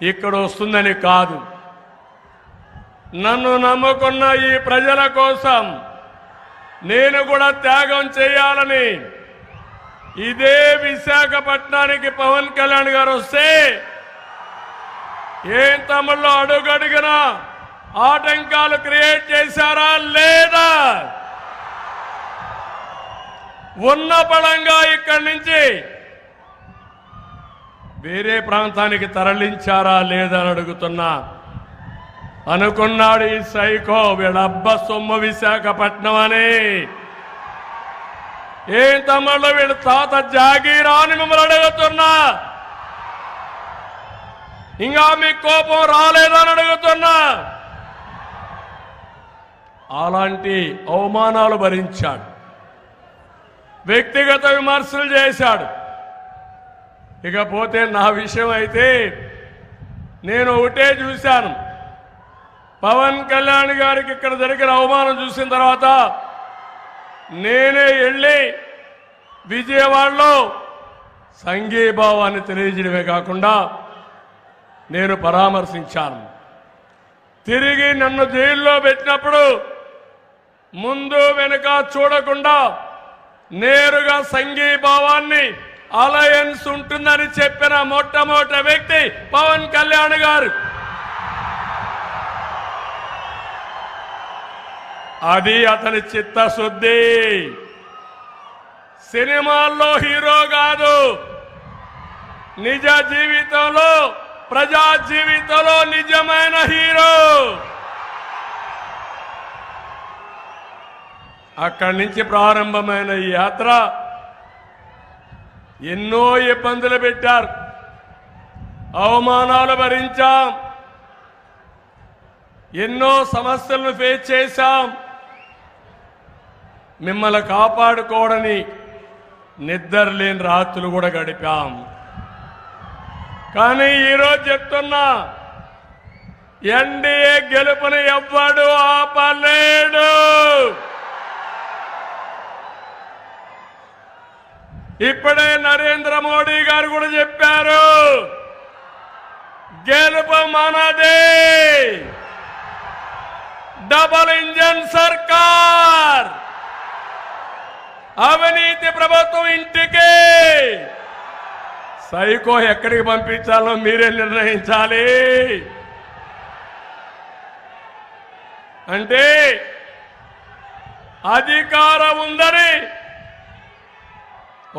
ఇక్కడ వస్తుందని కాదు. నన్ను నమ్ముకున్న ఈ ప్రజల కోసం నేను కూడా త్యాగం చేయాలని ఇదే విశాఖపట్నానికి పవన్ కళ్యాణ్ గారు వస్తే ఏం తమ్ముళ్ళు అడుగడుగునా ఆటంకాలు క్రియేట్ చేశారా లేదా? ఉన్న బలంగా ఇక్కడి నుంచి వేరే ప్రాంతానికి తరలించారా లేదా అని అడుగుతున్నా. అనుకున్నాడు ఈ సైకో వీళ్ళబ్బ సొమ్ము విశాఖపట్నం అని. ఏం తమ్ముళ్ళు వీళ్ళ తాత జాగీరా అని మిమ్మల్ని అడుగుతున్నా. ఇంకా మీ కోపం రాలేదని అడుగుతున్నా. అలాంటి అవమానాలు భరించాడు, వ్యక్తిగత విమర్శలు చేశాడు. ఇకపోతే నా విషయం అయితే నేను ఒకటే చూశాను. పవన్ కళ్యాణ్ గారికి ఇక్కడ జరిగిన అవమానం చూసిన తర్వాత నేనే వెళ్ళి విజయవాడలో సంఘీభావాన్ని తెలియజేయడమే కాకుండా నేను పరామర్శించాను. తిరిగి నన్ను జైల్లో పెట్టినప్పుడు ముందు వెనుక చూడకుండా నేరుగా సంఘీభావాన్ని అలయన్స్ ఉంటుందని చెప్పిన మొట్టమొదటి వ్యక్తి పవన్ కళ్యాణ్ గారు. అది అతని చిత్తశుద్ధి. సినిమాల్లో హీరో కాదు, నిజ జీవితంలో ప్రజా జీవితంలో నిజమైన హీరో. అక్కడి నుంచి ప్రారంభమైన ఈ యాత్ర ఎన్నో ఇబ్బందులు పెట్టారు, అవమానాలు భరించాం, ఎన్నో సమస్యలను ఫేస్ చేశాం. మిమ్మల్ని కాపాడుకోవడని నిద్రలేని రాత్రులు కూడా గడిపాం. కానీ ఈరోజు చెప్తున్నా, ఎన్డీఏ గెలుపుని ఎవ్వడు ఆపలేడు. ఇప్పుడే నరేంద్ర మోడీ గారు కూడా చెప్పారు, గెలుపు మనదే, డబుల్ ఇంజన్ సర్కార్, అవినీతి ప్రభుత్వం ఇంటికి. సైకో ఎక్కడికి పంపించాలో మీరే నిర్ణయించాలి. అంటే అధికారం ఉందని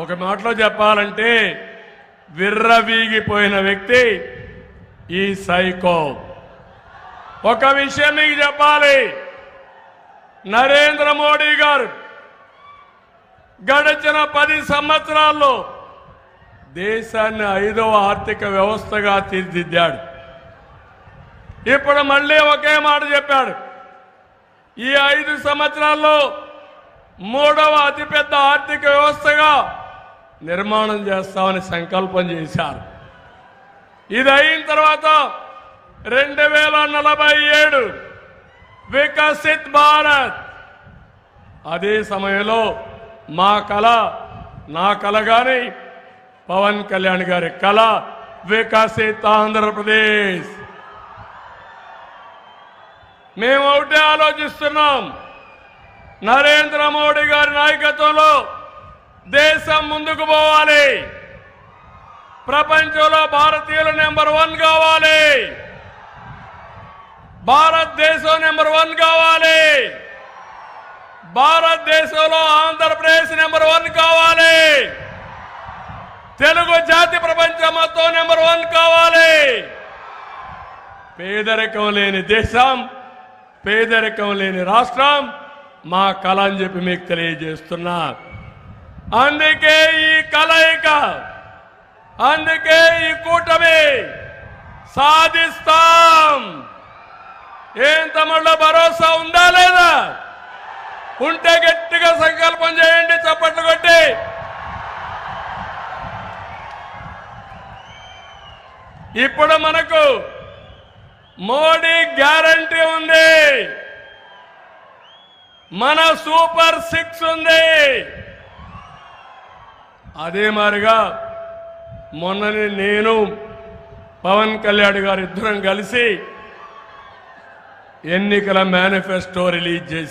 ఒక మాటలో చెప్పాలంటే విర్రవీగిపోయిన వ్యక్తి ఈ సైకో. ఒక విషయం మీకు చెప్పాలి, నరేంద్ర మోడీ గారు గడిచిన 10 సంవత్సరాల్లో దేశాన్ని 5వ ఆర్థిక వ్యవస్థగా తీర్చిదిద్దాడు. ఇప్పుడు మళ్ళీ ఒకే మాట చెప్పాడు, ఈ 5 సంవత్సరాల్లో 3వ అతిపెద్ద ఆర్థిక వ్యవస్థగా నిర్మాణం చేస్తామని సంకల్పం చేశారు. ఇది అయిన తర్వాత 2047 వికసిత్ భారత్. అదే సమయంలో మా కళ, నా కళ గాని పవన్ కళ్యాణ్ గారి కళ వికసిత్ ఆంధ్రప్రదేశ్. మేము ఒకటే ఆలోచిస్తున్నాం, నరేంద్ర మోడీ గారి నాయకత్వంలో దేశం ముందుకు పోవాలి, ప్రపంచంలో భారతీయులు నెంబర్ 1 కావాలి, భారతదేశం నెంబర్ 1 కావాలి, భారతదేశంలో ఆంధ్రప్రదేశ్ నెంబర్ 1 కావాలి, తెలుగు జాతి ప్రపంచం మొత్తం నెంబర్ 1 కావాలి. పేదరికం లేని దేశం, పేదరికం లేని రాష్ట్రం మా కళ అని చెప్పి మీకు తెలియజేస్తున్నా. అందుకే ఈ కలయిక, అందుకే ఈ కూటమి సాధిస్తాం. ఏం తమ్ముళ్ళ భరోసా ఉందా లేదా? ఉంటే గట్టిగా సంకల్పం చేయండి, చప్పట్లు కొట్టి. ఇప్పుడు మనకు మోడీ గ్యారంటీ ఉంది, మన సూపర్ 6 ఉంది. అదే మాదిరిగా మొన్ననే నేను పవన్ కళ్యాణ్ గారు ఇద్దరం కలిసి ఎన్నికల మేనిఫెస్టో రిలీజ్ చేశారు.